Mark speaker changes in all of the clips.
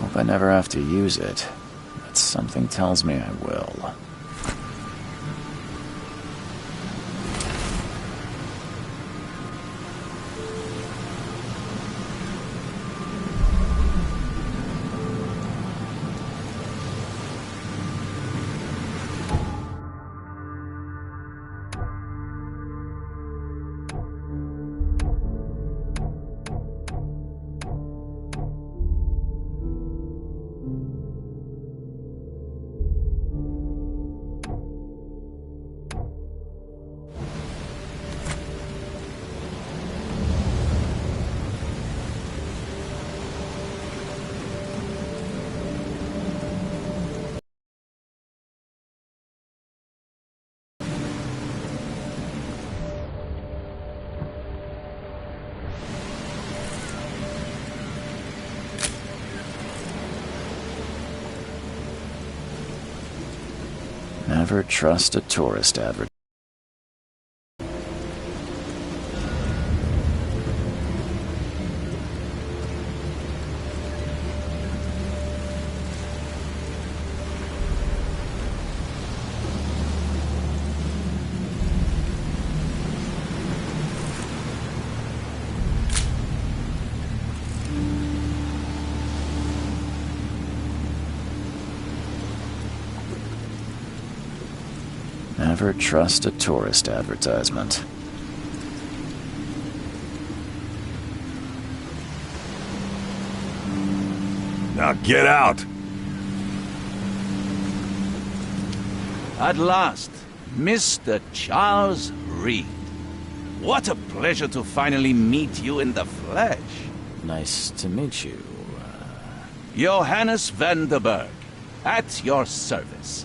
Speaker 1: Hope I never have to use it, but something tells me I will. Never trust a tourist advertiser. Never trust a tourist advertisement.
Speaker 2: Now get out!
Speaker 3: At last, Mr. Charles Reed. What a pleasure to finally meet you in the flesh.
Speaker 1: Nice to meet you.
Speaker 3: Johannes Vanderberg, at your service.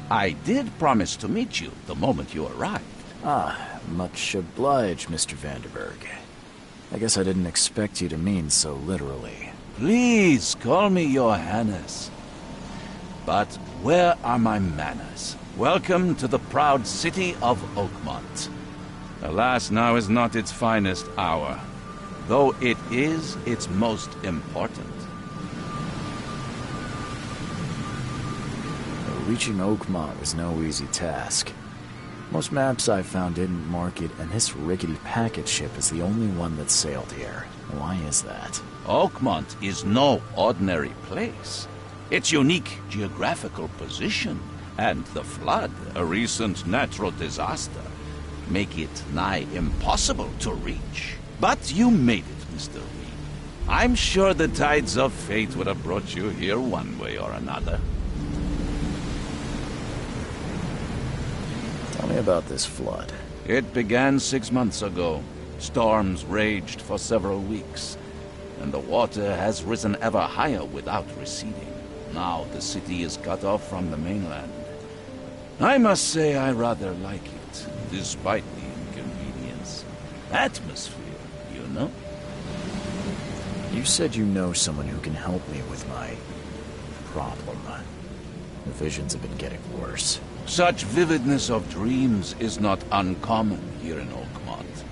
Speaker 3: I did promise to meet you the moment you arrived.
Speaker 1: Ah, much obliged, Mr. Vanderberg. I guess I didn't expect you to mean so literally.
Speaker 3: Please call me Johannes. But where are my manners? Welcome to the proud city of Oakmont. Alas, now is not its finest hour, though it is its most important.
Speaker 1: Reaching Oakmont was no easy task. Most maps I found didn't mark it, and this rickety packet ship is the only one that sailed here. Why is that?
Speaker 3: Oakmont is no ordinary place. Its unique geographical position and the flood, a recent natural disaster, make it nigh impossible to reach. But you made it, Mr. Reed. I'm sure the tides of fate would have brought you here one way or another.
Speaker 1: Tell me about this flood.
Speaker 3: It began 6 months ago. Storms raged for several weeks, and the water has risen ever higher without receding. Now the city is cut off from the mainland. I must say I rather like it, despite the inconvenience. Atmosphere, you know?
Speaker 1: You said you know someone who can help me with my problem. The visions have been getting worse.
Speaker 3: Such vividness of dreams is not uncommon here in Oakmont.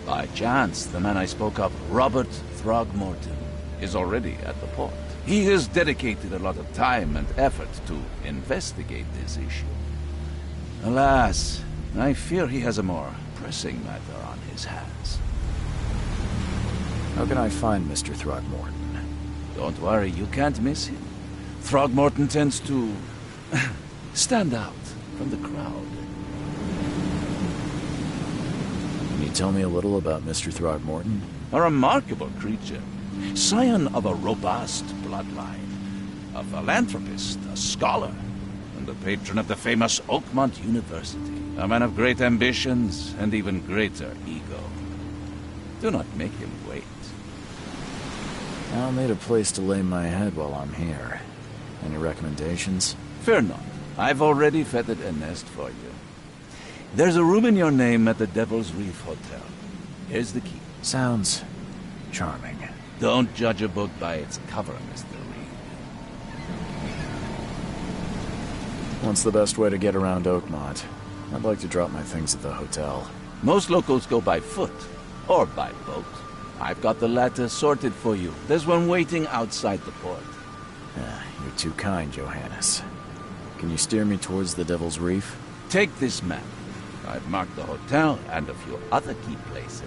Speaker 3: By chance, the man I spoke of, Robert Throgmorton, is already at the port. He has dedicated a lot of time and effort to investigate this issue. Alas, I fear he has a more pressing matter on his hands.
Speaker 1: How can I find Mr. Throgmorton?
Speaker 3: Don't worry, you can't miss him. Throgmorton tends to stand out from the crowd.
Speaker 1: Can you tell me a little about Mr. Throgmorton?
Speaker 3: A remarkable creature, scion of a robust bloodline, a philanthropist, a scholar, and the patron of the famous Oakmont University. A man of great ambitions and even greater ego. Do not make him wait.
Speaker 1: I'll need a place to lay my head while I'm here. Any recommendations?
Speaker 3: Fear not. I've already feathered a nest for you. There's a room in your name at the Devil's Reef Hotel. Here's the key.
Speaker 1: Sounds charming.
Speaker 3: Don't judge a book by its cover, Mr. Reed.
Speaker 1: What's the best way to get around Oakmont? I'd like to drop my things at the hotel.
Speaker 3: Most locals go by foot, or by boat. I've got the latter sorted for you. There's one waiting outside the port.
Speaker 1: You're too kind, Johannes. Can you steer me towards the Devil's Reef?
Speaker 3: Take this map. I've marked the hotel and a few other key places.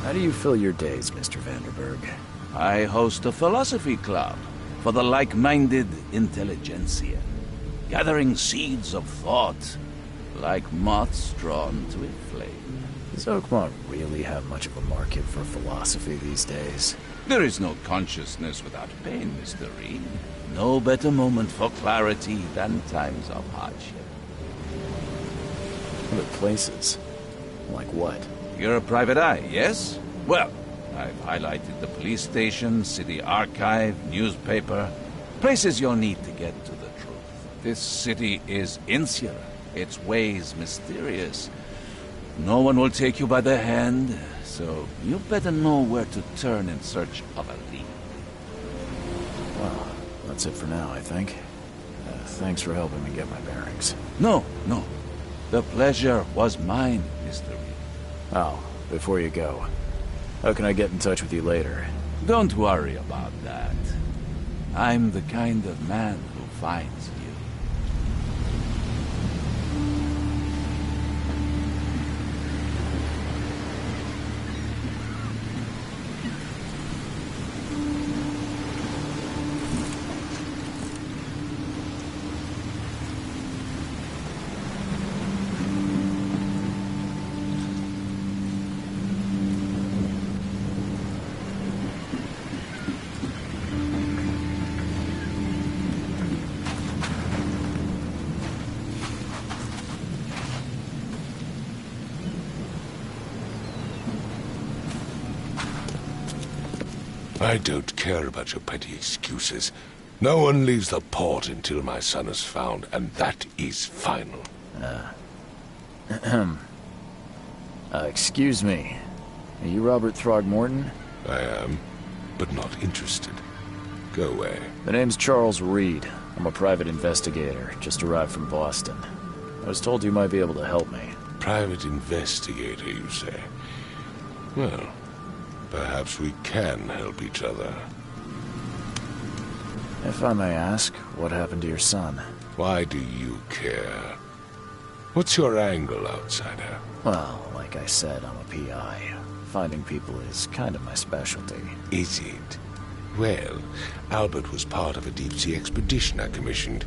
Speaker 1: How do you fill your days, Mr. Vanderberg?
Speaker 3: I host a philosophy club for the like-minded intelligentsia, gathering seeds of thought like moths drawn to a flame.
Speaker 1: Does Oakmont really have much of a market for philosophy these days?
Speaker 3: There is no consciousness without pain, Mr. Reed. No better moment for clarity than times of hardship.
Speaker 1: Other places? Like what?
Speaker 3: You're a private eye, yes? Well, I've highlighted the police station, city archive, newspaper. Places you'll need to get to the truth. This city is insular, its ways mysterious. No one will take you by the hand, so you better know where to turn in search of a lead.
Speaker 1: Well, that's it for now, I think. Thanks for helping me get my bearings.
Speaker 3: No. The pleasure was mine, Mr. Reed.
Speaker 1: Oh, before you go, how can I get in touch with you later?
Speaker 3: Don't worry about that. I'm the kind of man who finds you.
Speaker 2: I don't care about your petty excuses. No one leaves the port until my son is found, and that is final.
Speaker 1: Excuse me. Are you Robert Throgmorton?
Speaker 2: I am, but not interested. Go away.
Speaker 1: The name's Charles Reed. I'm a private investigator, just arrived from Boston. I was told you might be able to help me.
Speaker 2: Private investigator, you say? Well, perhaps we can help each other.
Speaker 1: If I may ask, what happened to your son?
Speaker 2: Why do you care? What's your angle, outsider?
Speaker 1: Well, like I said, I'm a PI. Finding people is kind of my specialty.
Speaker 2: Is it? Well, Albert was part of a deep-sea expedition I commissioned.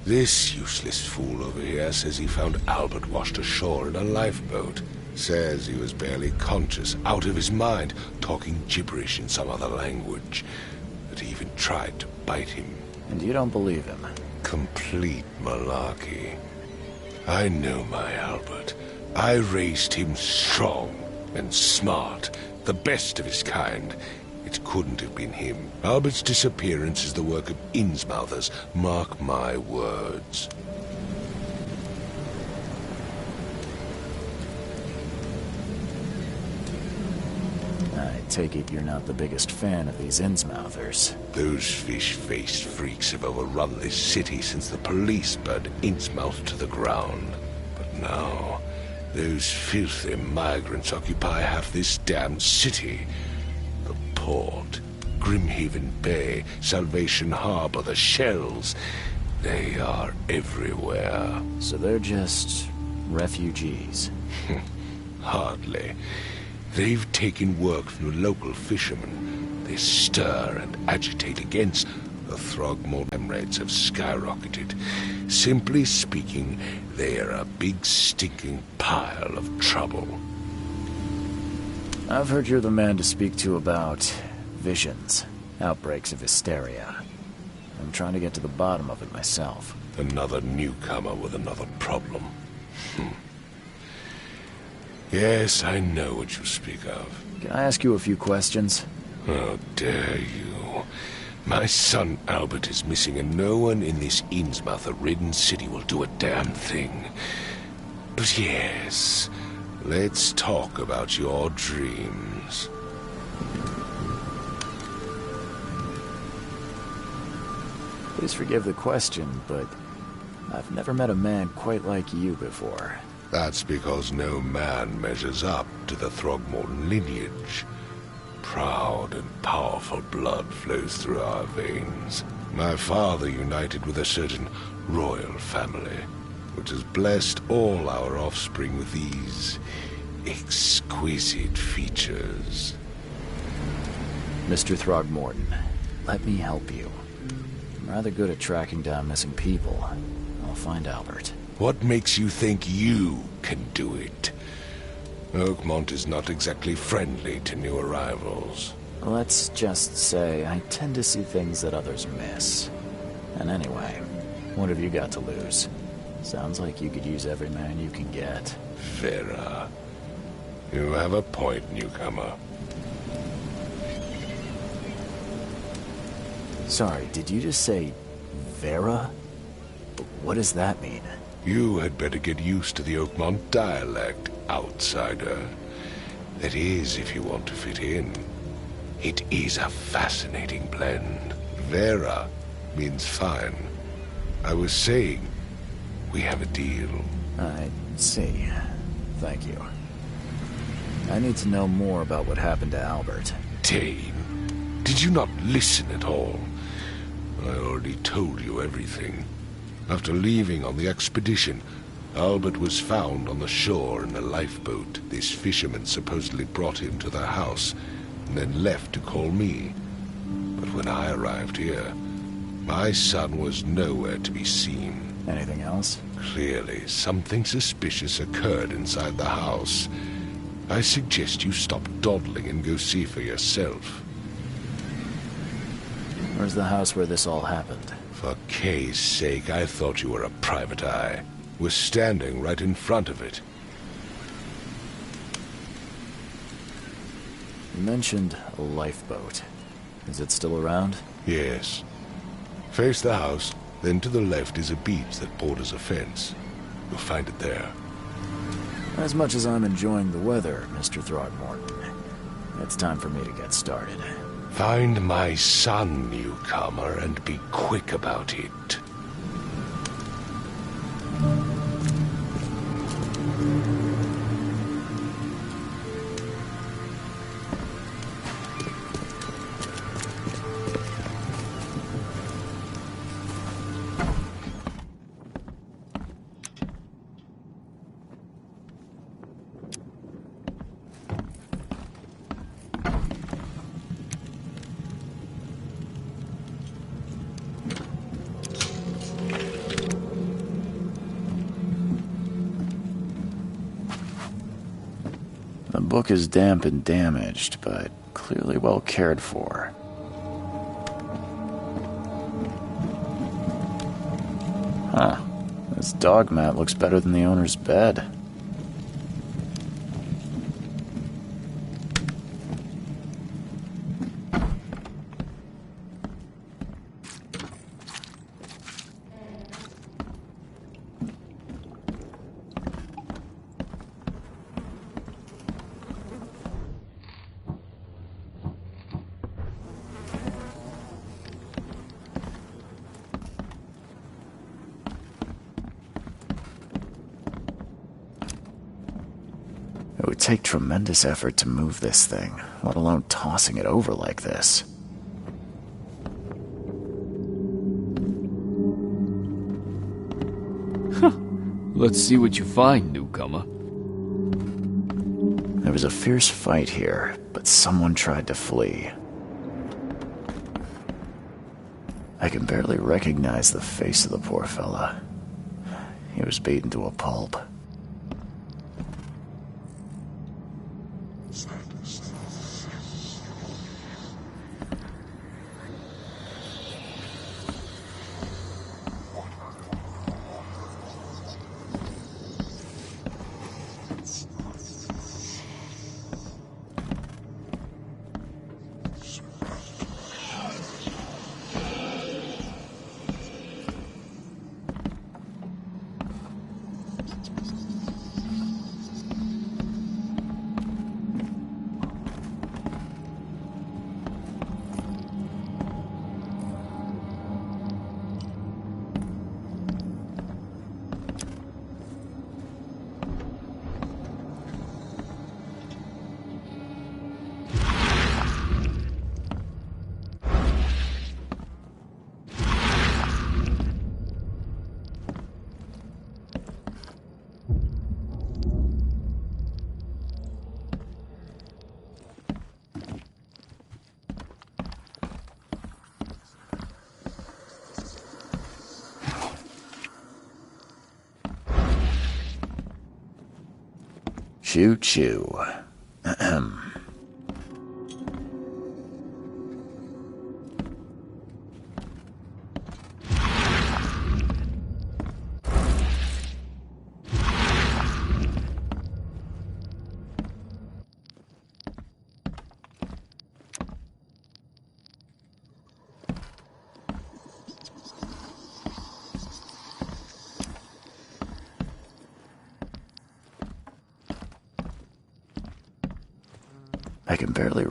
Speaker 2: This useless fool over here says he found Albert washed ashore in a lifeboat. Says he was barely conscious, out of his mind, talking gibberish in some other language. That he even tried to bite him.
Speaker 1: And you don't believe him?
Speaker 2: Complete malarkey. I know my Albert. I raised him strong and smart, the best of his kind. It couldn't have been him. Albert's disappearance is the work of Innsmouthers. Mark my words.
Speaker 1: I take it you're not the biggest fan of these Innsmouthers.
Speaker 2: Those fish-faced freaks have overrun this city since the police burned Innsmouth to the ground. But now, Those filthy migrants occupy half this damned city. The port, Grimhaven Bay, Salvation Harbor, the shells. They are everywhere.
Speaker 1: So they're just refugees.
Speaker 2: Hardly. They've taken work from the local fishermen. They stir and agitate against. The Throgmorton rates have skyrocketed. Simply speaking, they are a big stinking pile of trouble.
Speaker 1: I've heard you're the man to speak to about visions, outbreaks of hysteria. I'm trying to get to the bottom of it myself.
Speaker 2: Another newcomer with another problem. Yes, I know what you speak of.
Speaker 1: Can I ask you a few questions?
Speaker 2: How dare you? My son Albert is missing, and no one in this Innsmouth-ridden city will do a damn thing. But yes, let's talk about your dreams.
Speaker 1: Please forgive the question, but I've never met a man quite like you before.
Speaker 2: That's because no man measures up to the Throgmorton lineage. Proud and powerful blood flows through our veins. My father united with a certain royal family, which has blessed all our offspring with these exquisite features.
Speaker 1: Mr. Throgmorton, let me help you. I'm rather good at tracking down missing people. I'll find Albert.
Speaker 2: What makes you think you can do it? Oakmont is not exactly friendly to new arrivals.
Speaker 1: Let's just say I tend to see things that others miss. And anyway, what have you got to lose? Sounds like you could use every man you can get.
Speaker 2: Vera, you have a point, newcomer.
Speaker 1: Sorry, did you just say Vera? What does that mean?
Speaker 2: You had better get used to the Oakmont dialect, outsider. That is, if you want to fit in. It is a fascinating blend. Vera means fine. I was saying, we have a deal.
Speaker 1: I see. Thank you. I need to know more about what happened to Albert.
Speaker 2: Dane, did you not listen at all? I already told you everything. After leaving on the expedition, Albert was found on the shore in a lifeboat. This fisherman supposedly brought him to their house, and then left to call me. But when I arrived here, my son was nowhere to be seen.
Speaker 1: Anything else?
Speaker 2: Clearly, something suspicious occurred inside the house. I suggest you stop dawdling and go see for yourself.
Speaker 1: Where's the house where this all happened?
Speaker 2: For Kay's sake, I thought you were a private eye. We're standing right in front of it.
Speaker 1: You mentioned a lifeboat. Is it still around?
Speaker 2: Yes. Face the house, then to the left is a beach that borders a fence. You'll find it there.
Speaker 1: As much as I'm enjoying the weather, Mr. Throgmorton, it's time for me to get started.
Speaker 2: Find my son, newcomer, and be quick about it.
Speaker 1: The book is damp and damaged, but clearly well cared for. Huh. This dog mat looks better than the owner's bed. It would take tremendous effort to move this thing, let alone tossing it over like this.
Speaker 4: Let's see what you find, newcomer.
Speaker 1: There was a fierce fight here, but someone tried to flee. I can barely recognize the face of the poor fella. He was beaten to a pulp. Choo choo. Ahem. I can barely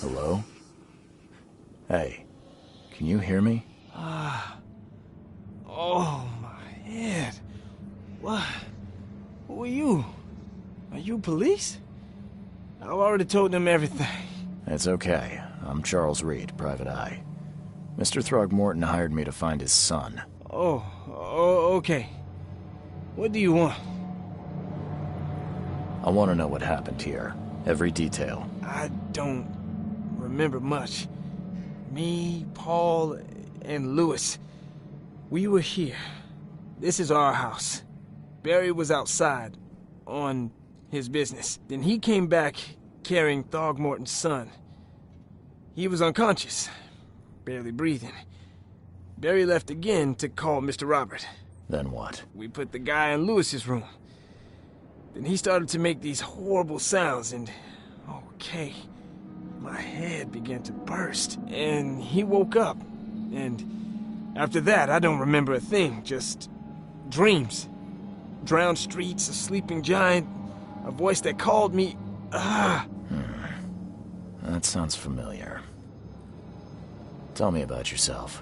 Speaker 1: Hello? Hey, can you hear me?
Speaker 5: Oh, my head. What? Who are you? Are you police? I've already told them everything.
Speaker 1: It's okay. I'm Charles Reed, Private Eye. Mr. Throgmorton hired me to find his son.
Speaker 5: Oh, okay. What do you want?
Speaker 1: I want to know what happened here. Every detail.
Speaker 5: I don't remember much. Me, Paul, and Lewis. We were here. This is our house. Barry was outside, on his business. Then he came back carrying Throgmorton's son. He was unconscious, barely breathing. Barry left again to call Mr. Robert.
Speaker 1: Then what?
Speaker 5: We put the guy in Lewis's room. Then he started to make these horrible sounds and... okay. My head began to burst, and he woke up. And after that, I don't remember a thing, just dreams. Drowned streets, a sleeping giant, a voice that called me...
Speaker 1: That sounds familiar. Tell me about yourself.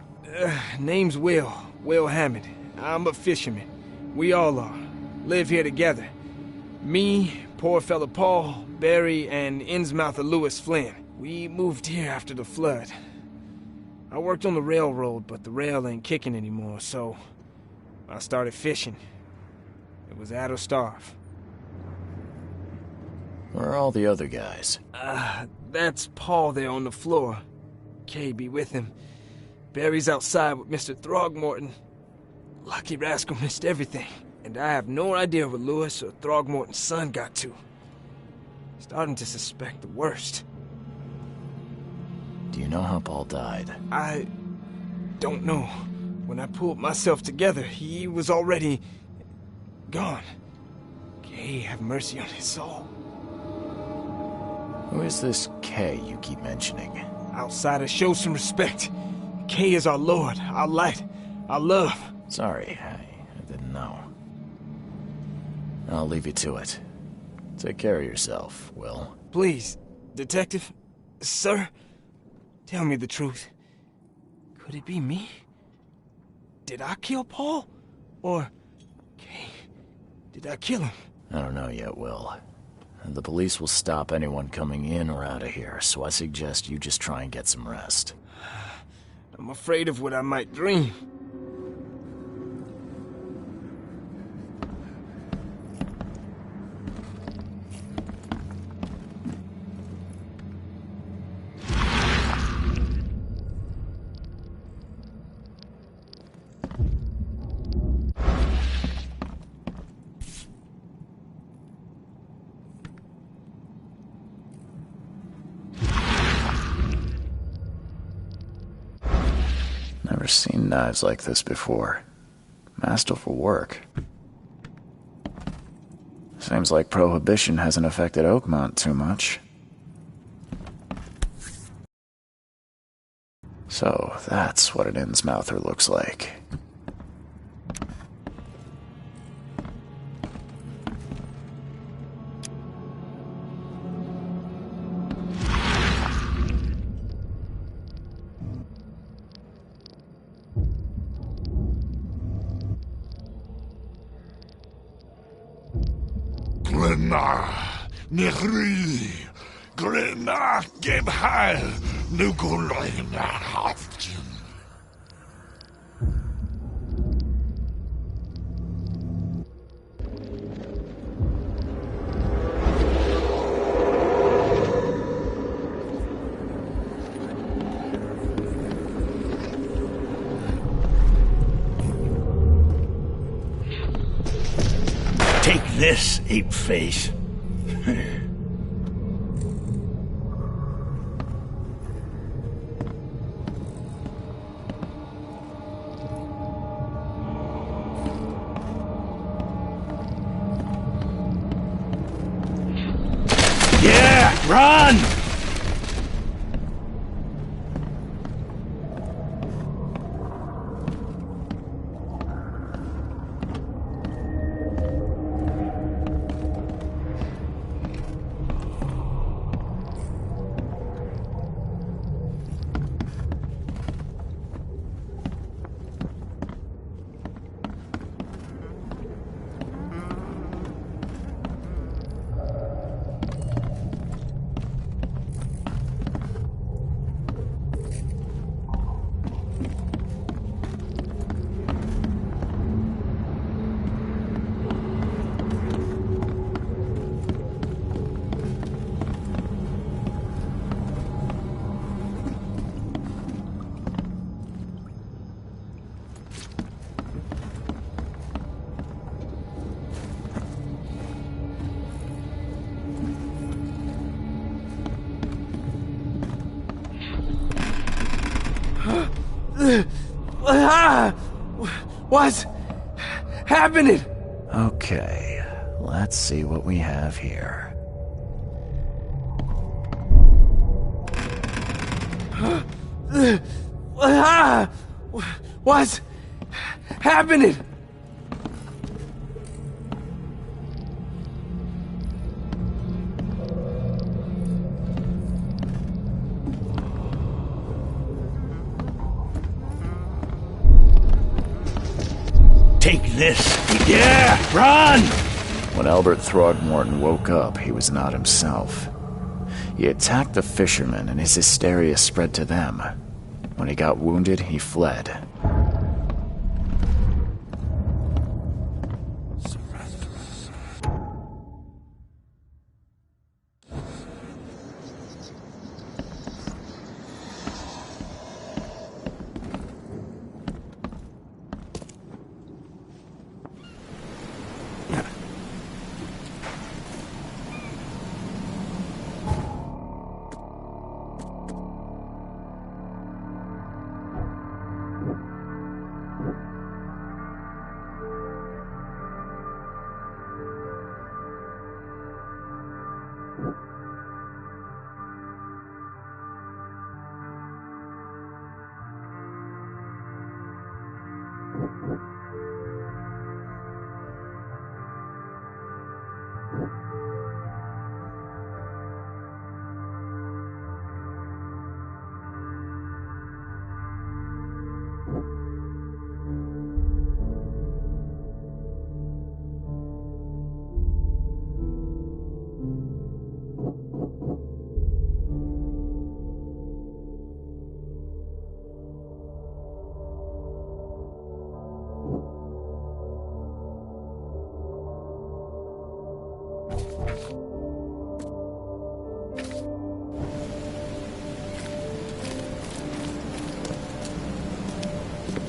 Speaker 5: Name's Will Hammond. I'm a fisherman. We all are. Live here together. Me, poor fella Paul, Barry, and Innsmouther Lewis Flynn. We moved here after the flood. I worked on the railroad, but the rail ain't kicking anymore, so I started fishing. It was at or starve.
Speaker 1: Where are all the other guys?
Speaker 5: That's Paul there on the floor. Kay be with him. Barry's outside with Mr. Throgmorton. Lucky rascal missed everything. And I have no idea where Lewis or Throgmorton's son got to. Starting to suspect the worst.
Speaker 1: Do you know how Paul died?
Speaker 5: I don't know. When I pulled myself together, he was already gone. Kay have mercy on his soul.
Speaker 1: Who is this Kay you keep mentioning?
Speaker 5: Outsiders, show some respect. Kay is our lord, our light, our love.
Speaker 1: Sorry, I didn't know. I'll leave you to it. Take care of yourself, Will.
Speaker 5: Please, detective, sir, tell me the truth. Could it be me? Did I kill Paul? Or... okay, did I kill him?
Speaker 1: I don't know yet, Will. The police will stop anyone coming in or out of here, so I suggest you just try and get some rest.
Speaker 5: I'm afraid of what I might dream.
Speaker 1: Never seen knives like this before. Masterful work. Seems like Prohibition hasn't affected Oakmont too much. So, that's what an Innsmouther looks like.
Speaker 6: Glenna, Nechri, Glenna, Gebheil, Nugulina, Haftin.
Speaker 7: Take this, ape-face. Yeah, run!
Speaker 5: What's happening?
Speaker 1: Okay, let's see what we have here.
Speaker 5: What's happening?
Speaker 7: Take this. Yeah, run!
Speaker 1: When Albert Throgmorton woke up, he was not himself. He attacked the fishermen, and his hysteria spread to them. When he got wounded, he fled.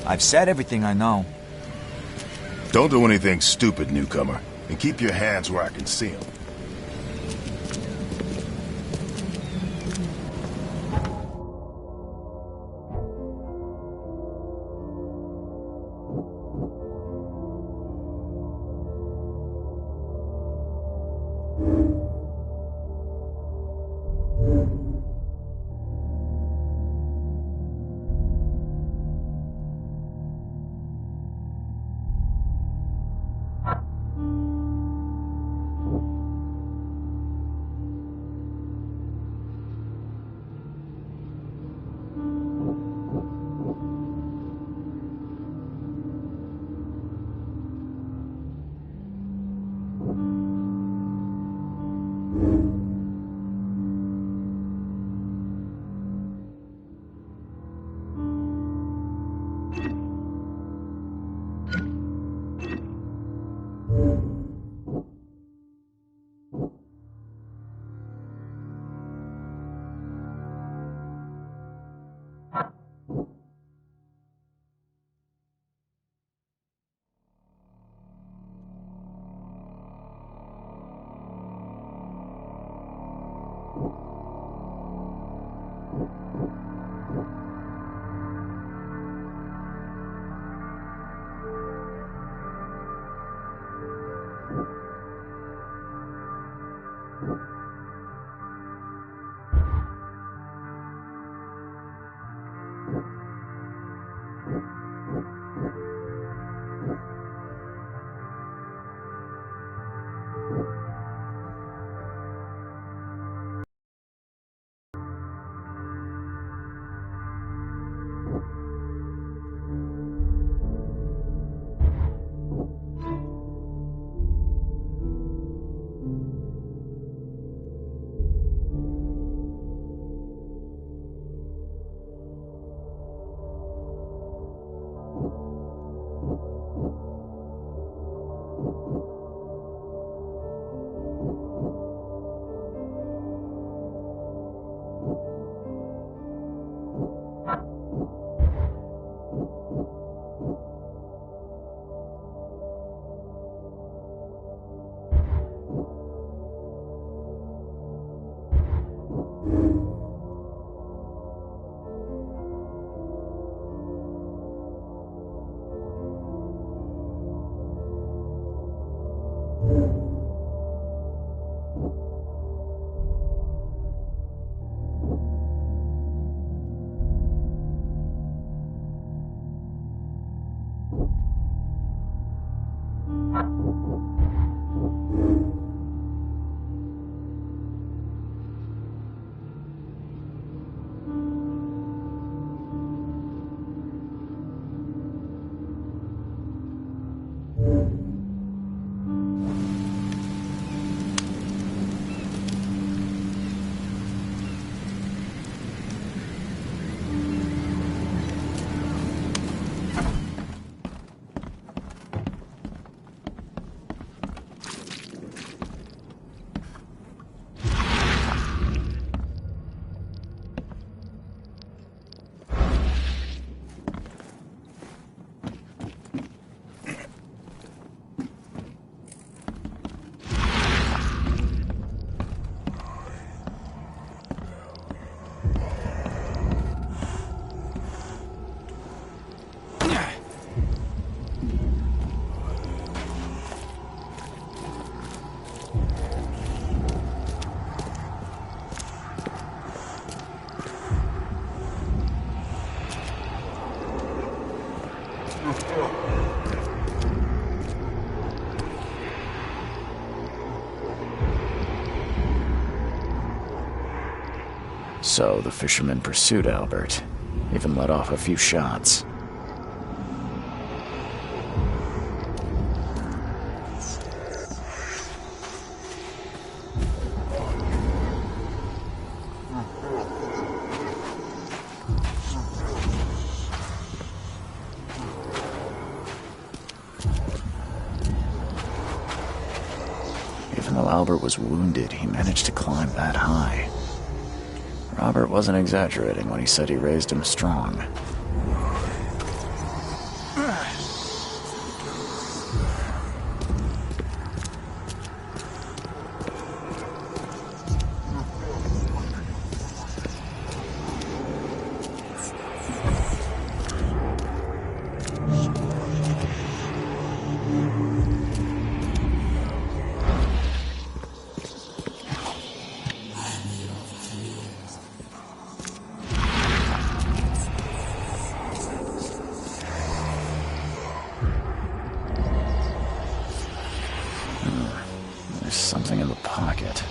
Speaker 8: I've said everything I know.
Speaker 9: Don't do anything stupid, newcomer, and keep your hands where I can see them.
Speaker 1: So the fisherman pursued Albert, even let off a few shots. Even though Albert was wounded, he managed to climb that high. Robert wasn't exaggerating when he said he raised him strong. something in the pocket.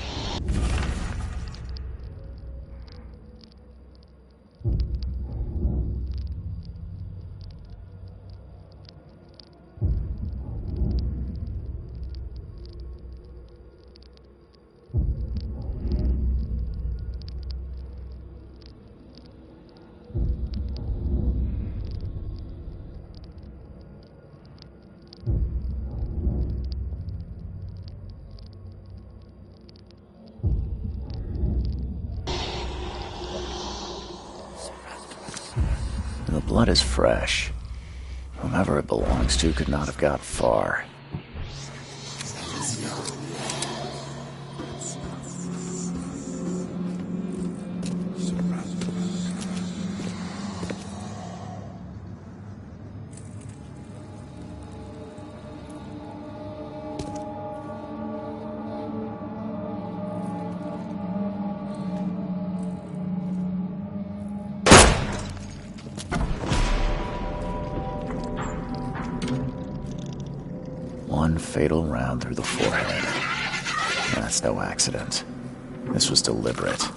Speaker 1: The blood is fresh. Whomever it belongs to could not have got far. One fatal round through the forehead. That's no accident. This was deliberate.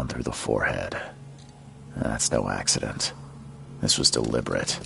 Speaker 1: down through the forehead. That's no accident. This was deliberate.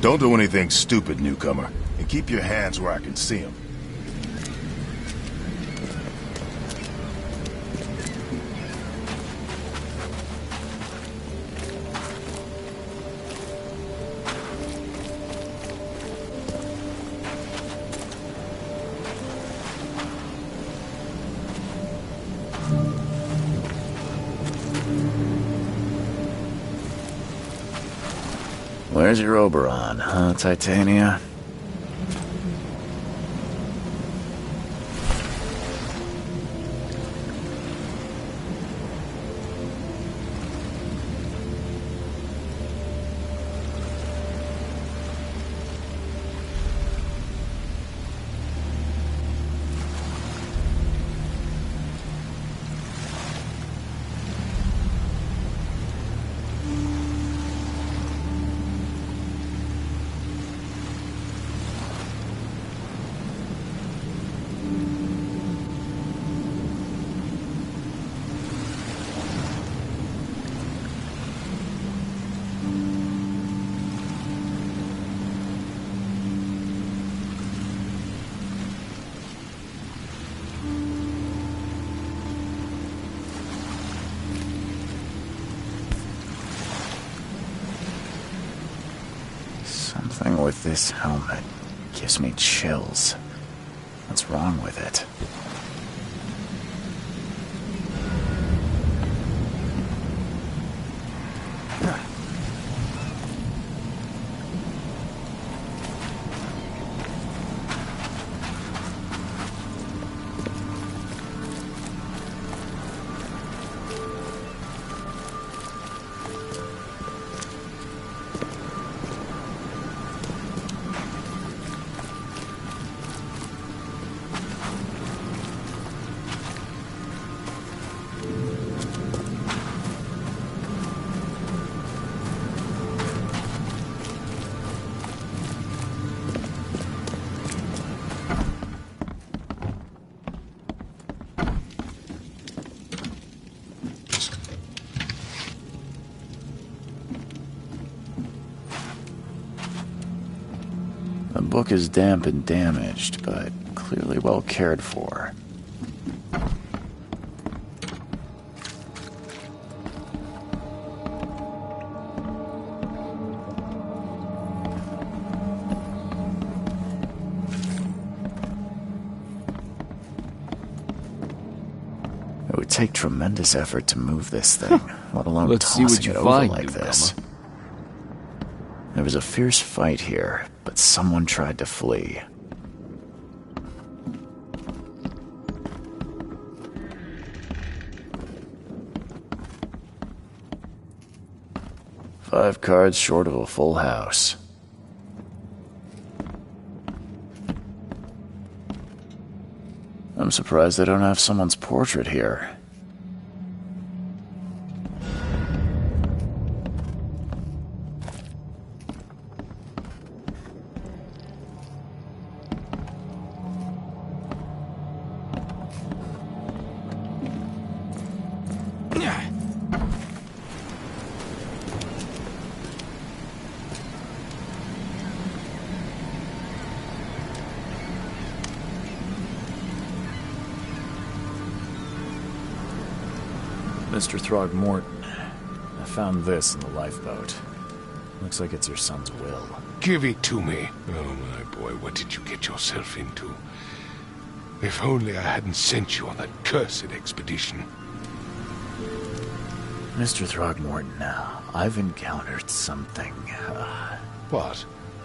Speaker 9: Don't do anything stupid, newcomer, and keep your hands where I can see them.
Speaker 1: Where's your Oberon, huh, Titania? Something with this helmet gives me chills. What's wrong with it? The book is damp and damaged, but clearly well cared for. It would take tremendous effort to move this thing, let alone
Speaker 4: Let's see what
Speaker 1: tossing
Speaker 4: you
Speaker 1: it over
Speaker 4: find,
Speaker 1: like
Speaker 4: newcomer.
Speaker 1: this. There was a fierce fight here, but someone tried to flee. Five cards short of a full house. I'm surprised they don't have someone's portrait here. Mr. Throgmorton, I found this in the lifeboat. Looks like it's your son's will.
Speaker 2: Give it to me. Oh, my boy, what did you get yourself into? If only I hadn't sent you on that cursed expedition.
Speaker 1: Mr. Throgmorton, I've encountered something.
Speaker 2: What?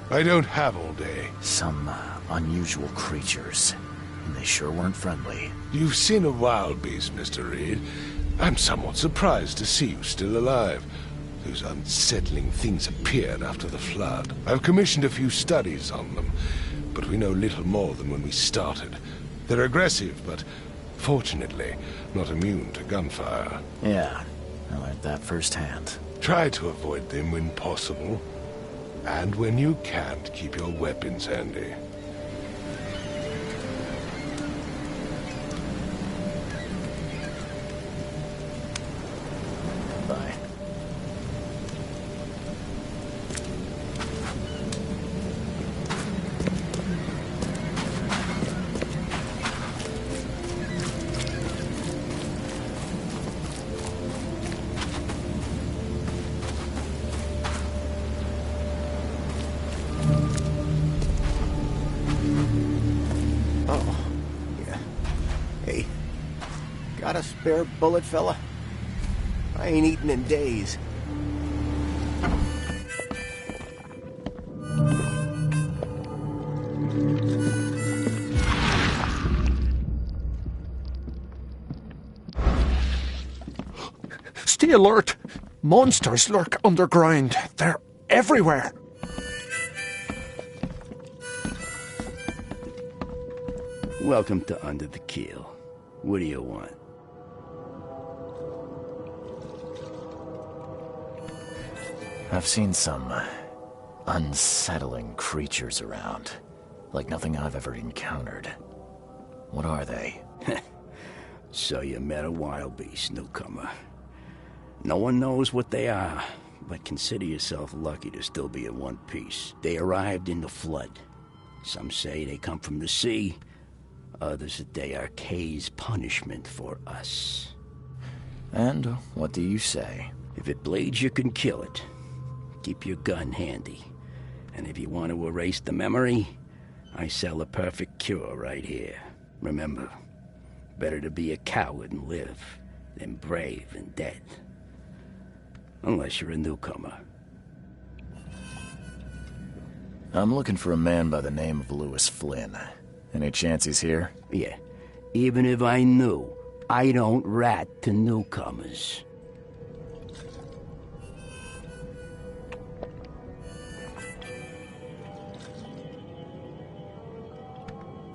Speaker 2: I don't have all day.
Speaker 1: Some unusual creatures. And they sure weren't friendly.
Speaker 2: You've seen a wild beast, Mr. Reed. I'm somewhat surprised to see you still alive. Those unsettling things appeared after the flood. I've commissioned a few studies on them, but we know little more than when we started. They're aggressive, but fortunately not immune to gunfire.
Speaker 1: Yeah, I learned that firsthand.
Speaker 2: Try to avoid them when possible. And when you can't, keep your weapons handy.
Speaker 1: Bye.
Speaker 8: Got a spare bullet, fella? I ain't eaten in days.
Speaker 6: Stay alert! Monsters lurk underground. They're everywhere.
Speaker 8: Welcome to Under the Keel. What do you want?
Speaker 1: I've seen some unsettling creatures around. Like nothing I've ever encountered. What are they?
Speaker 8: So you met a wild beast, newcomer. No one knows what they are, but consider yourself lucky to still be in one piece. They arrived in the flood. Some say they come from the sea. Others that they are Kay's punishment for us.
Speaker 1: And what do you say?
Speaker 8: If it bleeds, you can kill it. Keep your gun handy. And if you want to erase the memory, I sell a perfect cure right here. Remember, better to be a coward and live than brave and dead. Unless you're a newcomer.
Speaker 1: I'm looking for a man by the name of Louis Flynn. Any chance he's here?
Speaker 8: Yeah. Even if I knew, I don't rat to newcomers.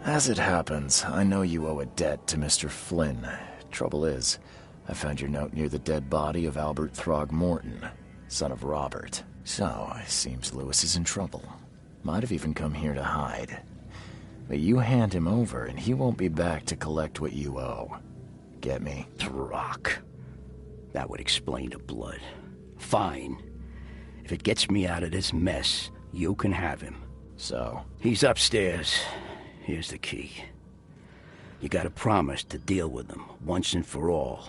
Speaker 1: As it happens, I know you owe a debt to Mr. Flynn. Trouble is, I found your note near the dead body of Albert Throgmorton, son of Robert. So, it seems Louis is in trouble. Might have even come here to hide. But you hand him over and he won't be back to collect what you owe. Get me?
Speaker 8: Throck. That would explain the blood. Fine. If it gets me out of this mess, you can have him.
Speaker 1: So?
Speaker 8: He's upstairs. Here's the key. You gotta promise to deal with him, once and for all.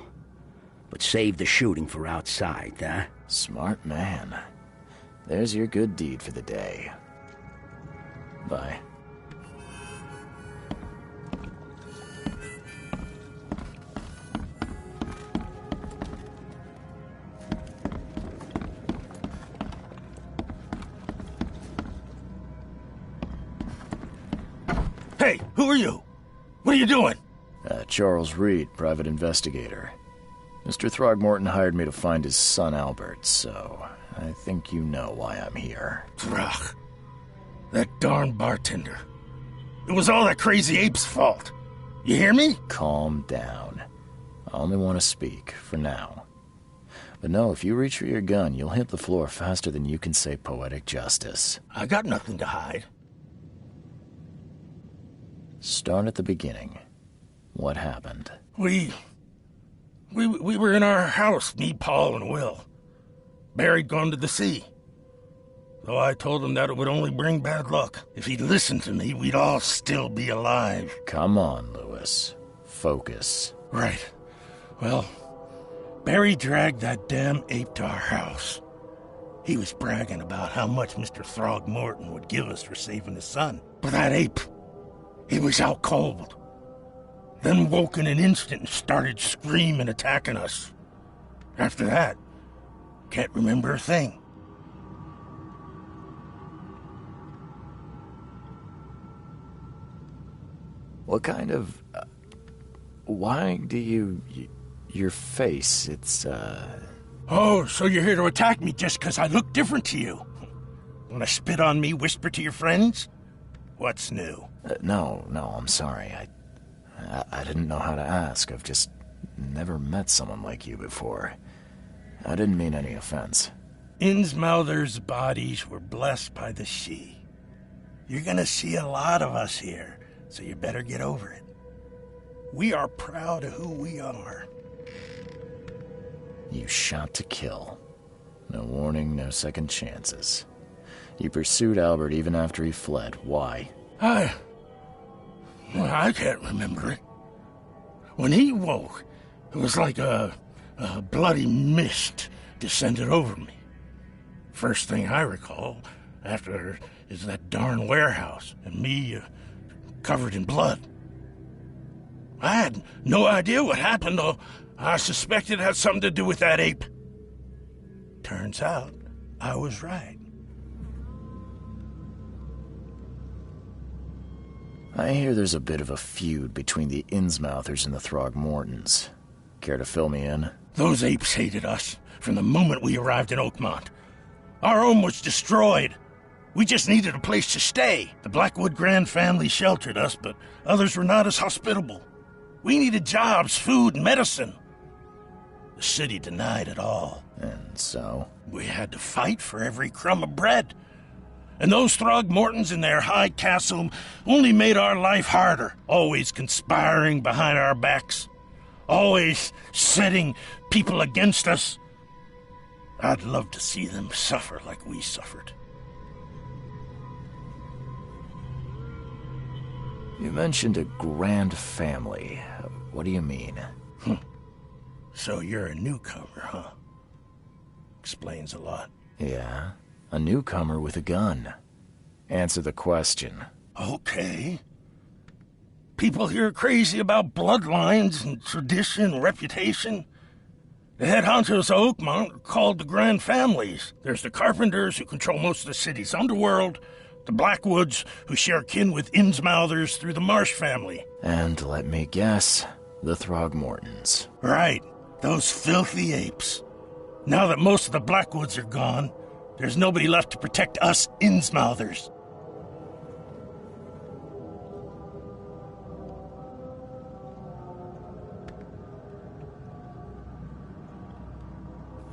Speaker 8: But save the shooting for outside, huh?
Speaker 1: Smart man. There's your good deed for the day. Bye.
Speaker 7: Hey, who are you? What are you doing?
Speaker 1: Charles Reed, private investigator. Mr. Throgmorton hired me to find his son Albert, so I think you know why I'm here.
Speaker 7: Throg. That darn bartender. It was all that crazy ape's fault. You hear me?
Speaker 1: Calm down. I only want to speak, for now. But no, if you reach for your gun, you'll hit the floor faster than you can say poetic justice.
Speaker 7: I got nothing to hide.
Speaker 1: Start at the beginning. What happened?
Speaker 7: We were in our house, me, Paul, and Will. Barry'd gone to the sea. Though I told him that it would only bring bad luck. If he'd listened to me, we'd all still be alive.
Speaker 1: Come on, Louis. Focus.
Speaker 7: Right. Well, Barry dragged that damn ape to our house. He was bragging about how much Mr. Throgmorton would give us for saving his son. But that ape, he was out cold. Then woke in an instant and started screaming, attacking us. After that, can't remember a thing.
Speaker 1: What kind of... why do you... your face, it's,
Speaker 7: Oh, so you're here to attack me just because I look different to you? Want to spit on me, whisper to your friends? What's new?
Speaker 1: No, I'm sorry. I didn't know how to ask. I've just never met someone like you before. I didn't mean any offense.
Speaker 7: Innsmouther's bodies were blessed by the sea. You're gonna see a lot of us here, so you better get over it. We are proud of who we are.
Speaker 1: You shot to kill. No warning, no second chances. You pursued Albert even after he fled. Why?
Speaker 7: I can't remember it. When he woke, it was like a bloody mist descended over me. First thing I recall after is that darn warehouse and me covered in blood. I had no idea what happened, though. I suspected it had something to do with that ape. Turns out, I was right.
Speaker 1: I hear there's a bit of a feud between the Innsmouthers and the Throgmortons. Care to fill me in?
Speaker 7: Those apes hated us from the moment we arrived in Oakmont. Our home was destroyed. We just needed a place to stay. The Blackwood Grand family sheltered us, but others were not as hospitable. We needed jobs, food, and medicine. The city denied it all.
Speaker 1: And so?
Speaker 7: We had to fight for every crumb of bread. And those Throgmortons in their high castle only made our life harder, always conspiring behind our backs, always setting people against us. I'd love to see them suffer like we suffered.
Speaker 1: You mentioned a grand family. What do you mean?
Speaker 7: So you're a newcomer, huh? Explains a lot.
Speaker 1: Yeah, a newcomer with a gun. Answer the question.
Speaker 7: Okay. People here are crazy about bloodlines and tradition and reputation. The head honchos of Oakmont are called the Grand Families. There's the Carpenters, who control most of the city's underworld, the Blackwoods, who share kin with Innsmouthers through the Marsh family.
Speaker 1: And let me guess, the Throgmortons.
Speaker 7: Right. Those filthy apes. Now that most of the Blackwoods are gone, there's nobody left to protect us Innsmouthers.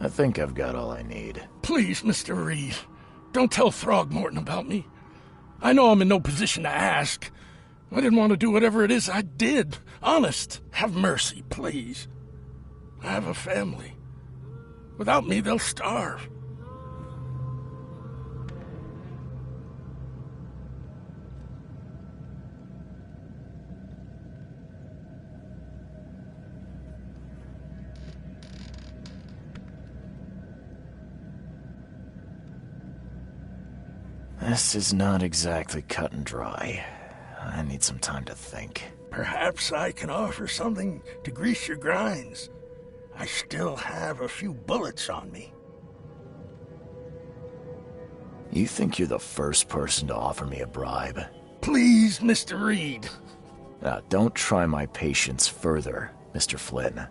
Speaker 1: I think I've got all I need.
Speaker 7: Please, Mr. Reed, don't tell Throgmorton about me. I know I'm in no position to ask. I didn't want to do whatever it is I did. Honest, have mercy, please. I have a family. Without me, they'll starve.
Speaker 1: This is not exactly cut and dry. I need some time to think.
Speaker 7: Perhaps I can offer something to grease your grinds. I still have a few bullets on me.
Speaker 1: You think you're the first person to offer me a bribe?
Speaker 7: Please, Mr. Reed.
Speaker 1: Now, don't try my patience further, Mr. Flynn.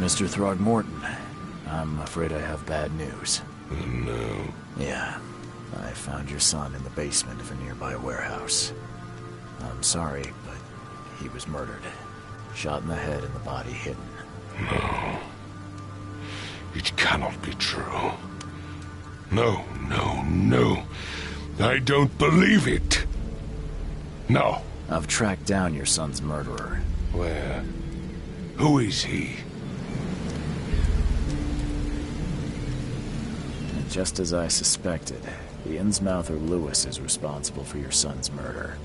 Speaker 1: Mr. Throgmorton, I'm afraid I have bad news.
Speaker 2: Oh, no.
Speaker 1: Yeah, I found your son in the basement of a nearby warehouse. I'm sorry, but he was murdered. Shot in the head and the body hidden.
Speaker 2: No. It cannot be true. No, no, no. I don't believe it. No.
Speaker 1: I've tracked down your son's murderer.
Speaker 2: Where? Who is he?
Speaker 1: And just as I suspected, the Innsmouther Lewis is responsible for your son's murder.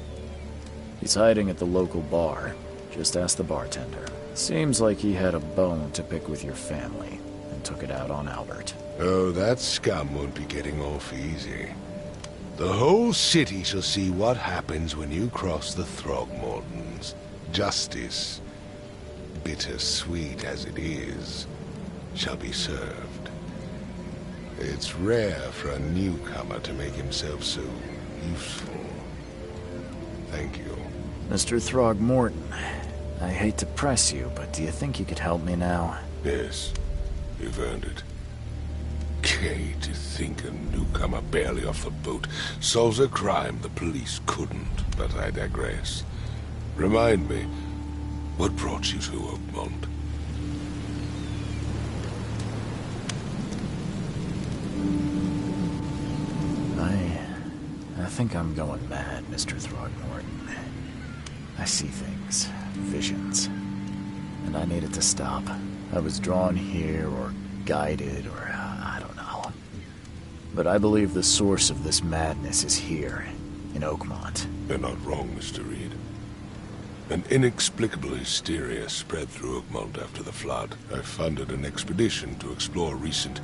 Speaker 1: He's hiding at the local bar. Just ask the bartender. Seems like he had a bone to pick with your family, and took it out on Albert.
Speaker 2: Oh, that scum won't be getting off easy. The whole city shall see what happens when you cross the Throgmortons. Justice, bittersweet as it is, shall be served. It's rare for a newcomer to make himself so useful. Thank you.
Speaker 1: Mr. Throgmorton, I hate to press you, but do you think you could help me now?
Speaker 2: Yes, you've earned it. Gay to think a newcomer barely off the boat solves a crime the police couldn't, but I digress. Remind me, what brought you to Oakmont?
Speaker 1: I think I'm going mad, Mr. Throgmorton. I see things, visions, and I needed to stop. I was drawn here, or guided, or I don't know. But I believe the source of this madness is here, in Oakmont.
Speaker 2: You're not wrong, Mr. Reed. An inexplicable hysteria spread through Oakmont after the flood. I funded an expedition to explore recent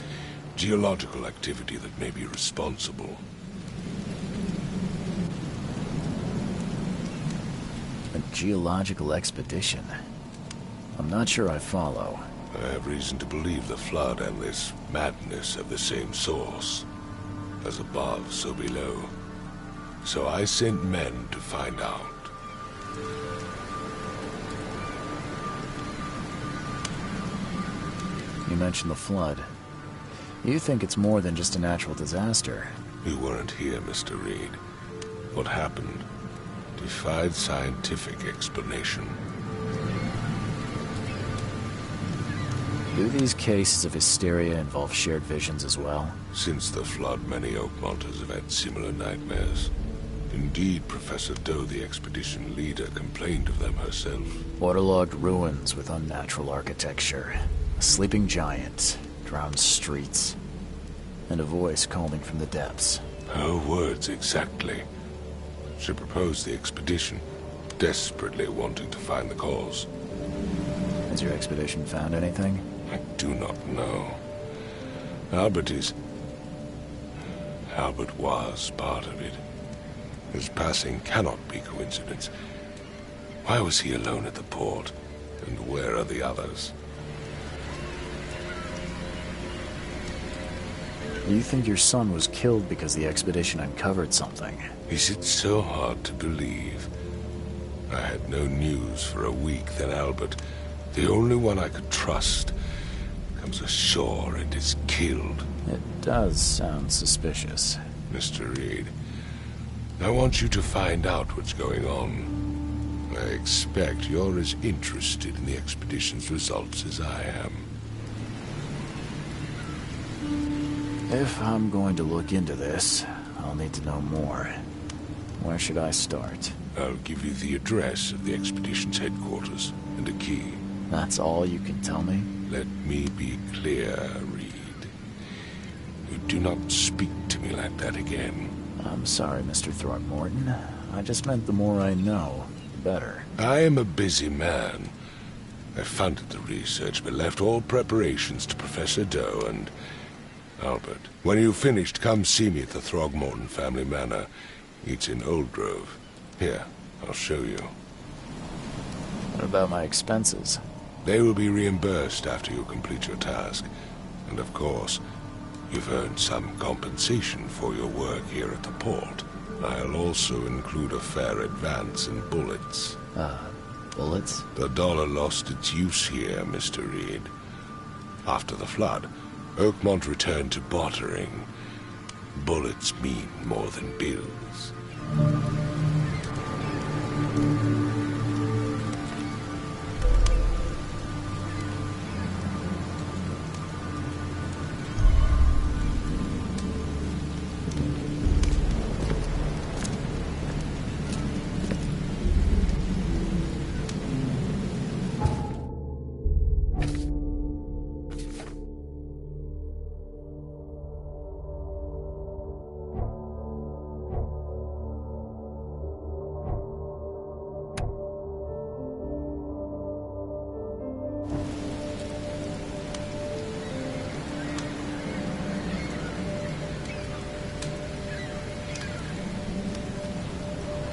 Speaker 2: geological activity that may be responsible.
Speaker 1: A geological expedition? I'm not sure I follow.
Speaker 2: I have reason to believe the flood and this madness have the same source. As above, so below. So I sent men to find out.
Speaker 1: You mentioned the flood. You think it's more than just a natural disaster?
Speaker 2: You weren't here, Mr. Reed. What happened defied scientific explanation.
Speaker 1: Do these cases of hysteria involve shared visions as well?
Speaker 2: Since the flood, many Oakmonters have had similar nightmares. Indeed, Professor Doe, the expedition leader, complained of them herself.
Speaker 1: Waterlogged ruins with unnatural architecture. A sleeping giant, drowned streets, and a voice calling from the depths.
Speaker 2: Her words exactly. She proposed the expedition, desperately wanting to find the cause.
Speaker 1: Has your expedition found anything?
Speaker 2: I do not know. Albert was part of it. His passing cannot be coincidence. Why was he alone at the port? And where are the others?
Speaker 1: You think your son was killed because the expedition uncovered something?
Speaker 2: Is it so hard to believe? I had no news for a week, then Albert, the only one I could trust, comes ashore and is killed.
Speaker 1: It does sound suspicious.
Speaker 2: Mr. Reed, I want you to find out what's going on. I expect you're as interested in the expedition's results as I am.
Speaker 1: If I'm going to look into this, I'll need to know more. Where should I start?
Speaker 2: I'll give you the address of the expedition's headquarters and a key.
Speaker 1: That's all you can tell me?
Speaker 2: Let me be clear, Reed. You do not speak to me like that again.
Speaker 1: I'm sorry, Mr. Throgmorton. I just meant the more I know, the better.
Speaker 2: I am a busy man. I funded the research, but left all preparations to Professor Doe and Albert. When you've finished, come see me at the Throgmorton family manor. It's in Old Grove. Here, I'll show you.
Speaker 1: What about my expenses?
Speaker 2: They will be reimbursed after you complete your task. And of course, you've earned some compensation for your work here at the port. I'll also include a fair advance in bullets.
Speaker 1: Bullets?
Speaker 2: The dollar lost its use here, Mr. Reed. After the flood, Oakmont returned to bartering. Bullets mean more than bills.